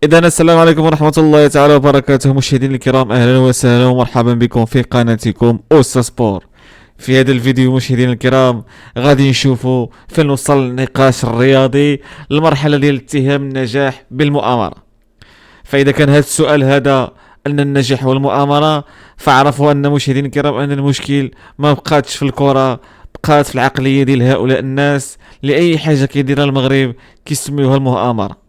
إذا السلام عليكم ورحمة الله تعالى وبركاته، مشاهدينا الكرام، أهلا وسهلا ومرحبا بكم في قناتكم أوسا سبور. في هذا الفيديو مشاهدينا الكرام غادي نشوفوا فين وصل النقاش الرياضي للمرحلة ديال اتهام النجاح بالمؤامرة. فإذا كان هذا السؤال هذا أن النجاح والمؤامرة، فاعرفوا أن مشاهدينا الكرام أن المشكل ما بقاتش في الكرة، بقات في العقلية ديال هؤلاء الناس. لأي حاجة كيديرها المغرب كيسميوها المؤامرة.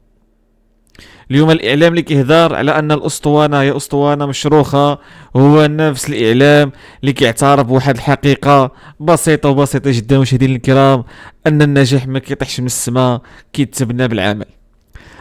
اليوم الإعلام اللي كيهضر على أن الأسطوانة هي أسطوانة مشروخة هو نفس الإعلام اللي كيعترف بواحد الحقيقة بسيطة جدا مشاهدينا الكرام، أن النجاح ما كيطيحش من السماء، كيتبنى بالعمل.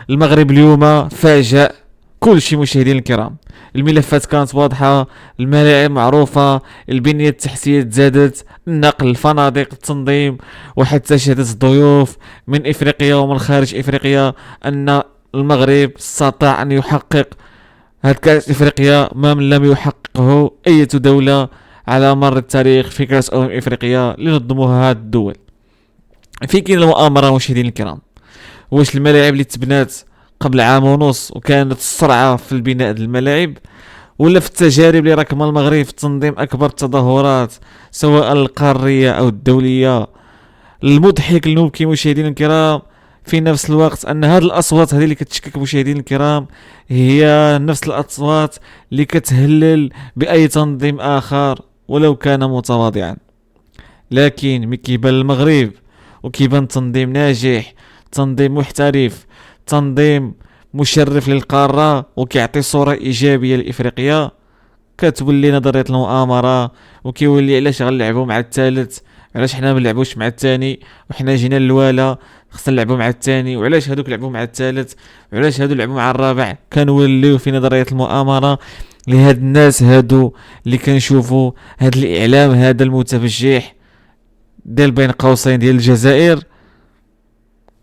المغرب اليوم فاجأ كل شيء مشاهدينا الكرام. الملفات كانت واضحة، الملاعب معروفة، البنية التحتية تزادت، النقل، الفنادق، التنظيم، وحتى شهادة الضيوف من إفريقيا ومن خارج إفريقيا أن المغرب استطاع أن يحقق هاد كأس إفريقيا ما من لم يحققه أي دولة على مر التاريخ في كأس إفريقيا لنظموها هاد الدول. في كاين المؤامرة مشاهدينا الكرام، واش الملاعب اللي تبنات قبل عام ونص وكانت السرعة في البناء ديال الملاعب، ولا في التجارب اللي راكمها المغرب في تنظيم أكبر التظاهرات سواء القارية أو الدولية؟ المضحك المبكي مشاهدينا الكرام في نفس الوقت أن هذه الأصوات هذه اللي كتشكك مشاهدينا الكرام هي نفس الأصوات اللي كتهلل بأي تنظيم آخر ولو كان متواضعا. لكن ملي كيبان المغرب وكيبان تنظيم ناجح، تنظيم محترف، تنظيم مشرف للقارة وكيعطي صورة إيجابية لإفريقيا، كتولي نظرية المؤامرة، وكيولي علاش غنلعبوا مع الثالث، علاش حنا ما نلعبوش مع الثاني، وحنا جينا للوالا خصنا نلعبوا مع الثاني، وعلاش هادوك لعبوا مع الثالث، وعلاش هادو لعبوا مع الرابع. كنوليو في نظرية المؤامرة لهاد الناس هادو اللي كنشوفوا هاد الإعلام هذا المتفجح ديال بين قوسين ديال الجزائر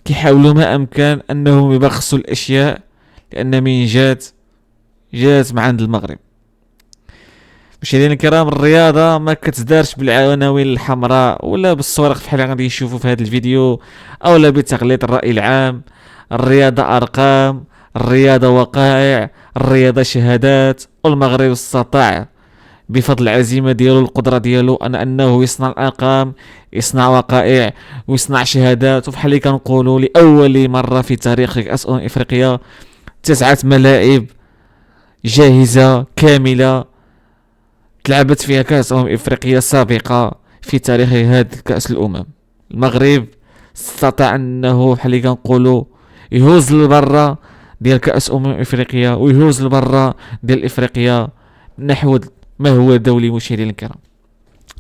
كيحاولوا ما أمكن أنهم يبخسوا الأشياء، لأن من جات من عند المغرب. مشاهدينا الكرام، الرياضة ما كتدارش بالعناوين الحمراء ولا بالصواريخ بحال غادي نشوفوا في هذا الفيديو، أو لا بتغليط الرأي العام. الرياضة أرقام، الرياضة وقائع، الرياضة شهادات. والمغرب استطاع بفضل العزيمة ديالو، القدرة ديالو، أنه يصنع الأرقام، يصنع وقائع، ويصنع شهادات. وفحال اللي كنقولوا لأول مرة في تاريخ كأس إفريقيا 9 ملاعب جاهزة كاملة تلعبت فيها كأس إفريقيا سابقة في تاريخ هذه كأس الأمم. المغرب استطاع أنه بحال اللي كنقولوا يهوز لبرا ديال كأس إفريقيا ويهوز لبرا ديال إفريقيا نحو ما هو دولي. مشاهدينا الكرام،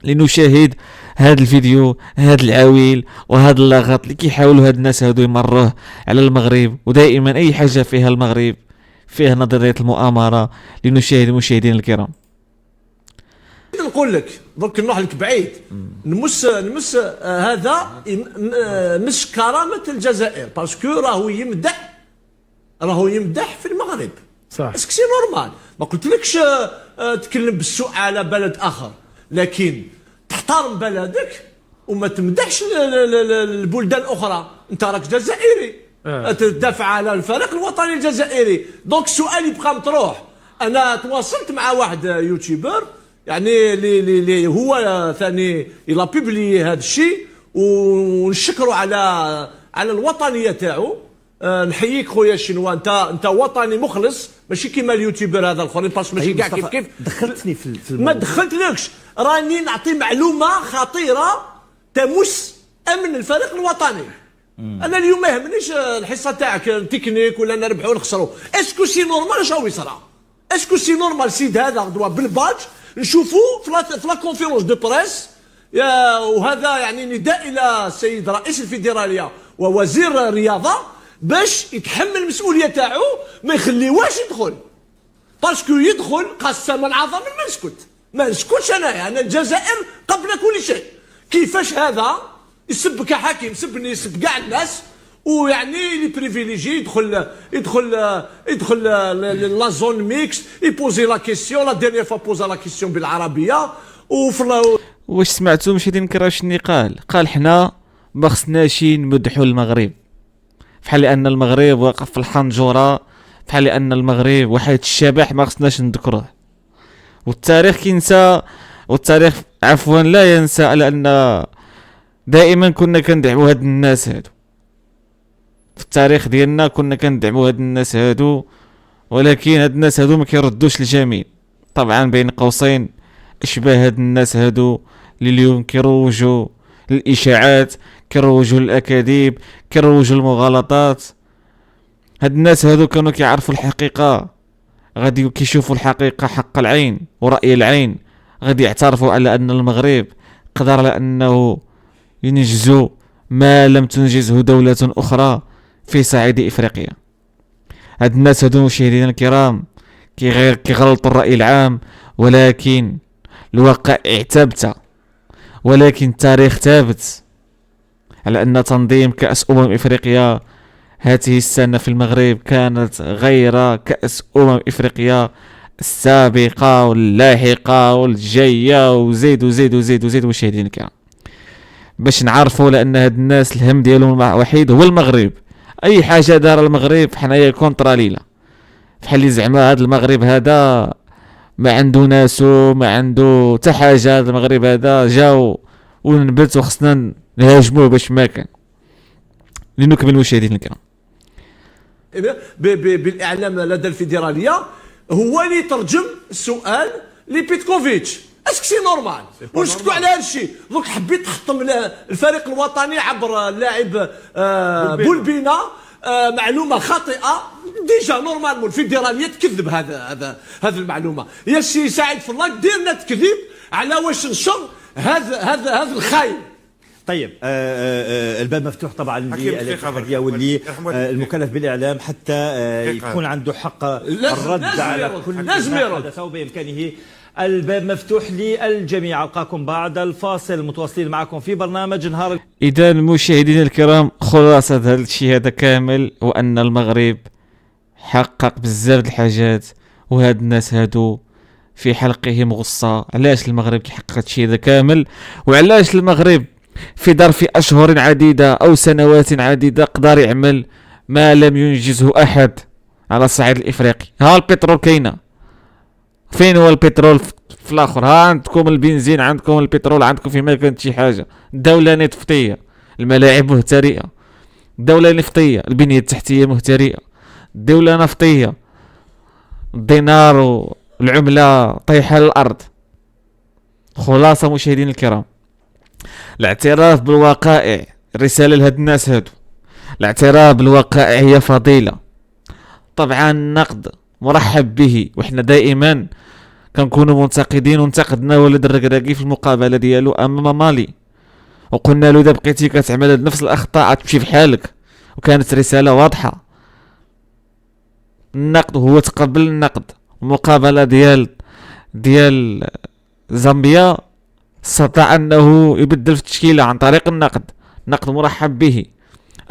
لنشاهد هذا الفيديو، هذا العويل وهذا اللغط اللي كيحاولوا هاد الناس هادو يمروه على المغرب. ودائما أي حاجة فيها المغرب فيها نظرية المؤامرة. لنشاهد مشاهدينا الكرام. نقول لك درك نروح لك بعيد، نمس هذا مش كرامة الجزائر، باسكو راهو يمدح في المغرب. صح، اسك سي نورمال. ما قلتلكش تكلم بالسوء على بلد اخر، لكن تحترم بلدك وما تمدحش البلدان الاخرى. انت راك جزائري، تدافع على الفريق الوطني الجزائري. دونك السؤال يبقى مطروح. انا تواصلت مع واحد يوتيوبر يعني اللي هو ثاني الى بيبلي هذا الشيء، ونشكروا على الوطنيه تاعو. نحييك خويا الشنوا، انت وطني مخلص، ماشي كيما اليوتيوبر هذا الاخرين، باش ماشي كاع كيف دخلتني في ما دخلتلكش. راني نعطي معلومه خطيره تمس امن الفريق الوطني. انا اليوم ما يهمنيش الحصه تاعك تكنيك ولا نربحوا ونخسروا. اسكو سي نورمال شنو يصرى؟ اسكو سي نورمال سيد هذا دوا بالباج نشوفوا في لا كونفيرونس دو بريس، وهذا يعني نداء الى السيد رئيس الفيدراليه ووزير الرياضه باش يتحمل المسؤوليه تاعو، ما يخليوهش يدخل. باسكو يدخل قسما عظما ما نسكتش. انا الجزائر قبل كل شيء. كيفاش هذا يسب كحكيم، يسبني، يسب كاع الناس، ويعني لي بريفيليجي يدخل لا زون ميكس، يبوزي لا كيسيون. لا ديرنيير فوا بوزا لا كيسيون بالعربيه. واش سمعتوا مشاهدينا الكرام شنو قال حنا ما خصناش نمدحوا المغرب، بحال لان المغرب واقف في الحنجره بحال لان المغرب واحد الشبح ما خصناش نذكروه، والتاريخ كينسى، والتاريخ عفوا لا ينسى، على ان دائما كنا كندعموا هاد الناس هادو. في التاريخ ديالنا كنا كندعموا هاد الناس هادو، ولكن هاد الناس هادو ما كيردوش الجميل. طبعا بين قوسين اشباه هاد الناس هادو اللي اليوم كيروجوا الاشاعات، كيروجوا الاكاذيب، كيروجوا المغالطات. هاد الناس هادو كانوا كيعرفوا الحقيقة، غادي كيشوفوا الحقيقة حق العين ورأي العين، غادي يعترفوا على ان المغرب قدر على انه ينجزوا ما لم تنجزه دولة اخرى في صعيد افريقيا. هاد الناس هادو مشاهدينا الكرام كيغلطوا الرأي العام، ولكن الواقع ثابت، ولكن التاريخ ثابت على ان تنظيم كأس افريقيا هذه السنة في المغرب كانت غير كأس افريقيا السابقة واللاحقة والجاية، وزيد وزيد وزيد وزيد. مشاهدينا الكرام، باش نعرفوا لان هاد الناس الهم ديالهم وحيد هو المغرب. اي حاجه دار المغرب حنايا كونطرا لينا، بحال اللي زعما هاد المغرب هذا ما عنده ناسو، ما عنده حتى حاجه. هاد المغرب هذا جاو ونبت وخصنا نهاجموه باش ما كان. لنكمل المشاهدين الكرام. بالاعلام لدى الفيدراليه هو اللي ترجم السؤال لبيتكوفيتش. اسك سي نورمال ونسكتوا على هذا الشيء. دونك حبيت تحطم الفريق الوطني عبر اللاعب بولبينا معلومه خاطئه. ديجا نورمالمون الفيدراليه تكذب هذا المعلومه. يا سي سعيد في الله ديرنا تكذب على واش نشر هذا الخاين. طيب الباب مفتوح طبعا للاتحادية واللي المكلف بالاعلام حتى يكون عنده حق الرد على كل ما حدث وبامكانه. الباب مفتوح للجميع. القاكم بعد الفاصل متواصلين معكم في برنامج نهار. اذا مشاهدينا الكرام، خلاصه هذا الشيء هذا كامل هو ان المغرب حقق بزاف د الحاجات، وهاد الناس هادو في حلقهم غصه. علاش المغرب كيحقق الشيء هذا كامل، وعلاش المغرب في ظرف اشهر عديده او سنوات عديده قدر يعمل ما لم ينجزه احد على الصعيد الافريقي. ها البترول كاينه، فين هو البترول في الاخر؟ ها عندكم البنزين، عندكم البترول، عندكم في ما كانت شي حاجه. الدوله نفطيه، الملاعب مهترئه، الدوله نفطيه، البنيه التحتيه مهترئه، الدوله نفطيه، الدينار والعمله طايحه للارض. خلاصه مشاهدين الكرام، الاعتراف بالوقائع رساله لهاد الناس هادو. الاعتراف بالوقائع هي فضيله. طبعا النقد مرحب به، وحنا دائما كنكونوا منتقدين، وانتقدنا ولد الركراكي في المقابله ديالو امام مالي، وقلنا له اذا بقيتي كتعمل نفس الاخطاء تمشي في حالك، وكانت رساله واضحه. النقد هو تقبل النقد. المقابله ديال زامبيا استطاع انه يبدل في التشكيله عن طريق النقد مرحب به.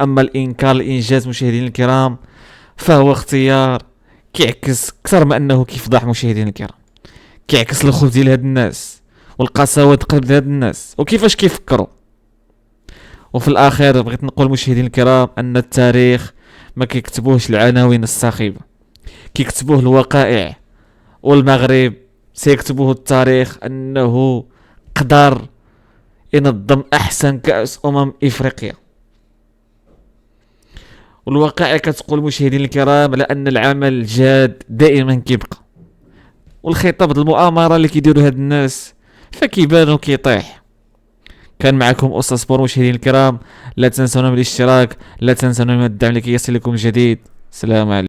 اما الانكار الانجاز مشاهدين الكرام فهو اختيار كيعكس اكثر ما انه كيفضح مشاهدين الكرام، كيعكس الخوف ديال هاد الناس والقساوه قلب هاد الناس وكيفاش كيفكروا. وفي الاخير بغيت نقول مشاهدين الكرام ان التاريخ ما كيكتبوهش العناوين الساخبه، كيكتبوه الوقائع. والمغرب سيكتبوه التاريخ انه قدر ينظم احسن كأس افريقيا. والواقع كتقول مشاهدين الكرام لان العمل الجاد دائما كيبقى، والخطاب المؤامره اللي كيديروا هاد الناس فكيبان وكيطيح. كان معكم استاذ سبور مشاهدين الكرام، لا تنسونا من الاشتراك، لا تنسونا من الدعم لكي يصلكم جديد. سلام عليكم.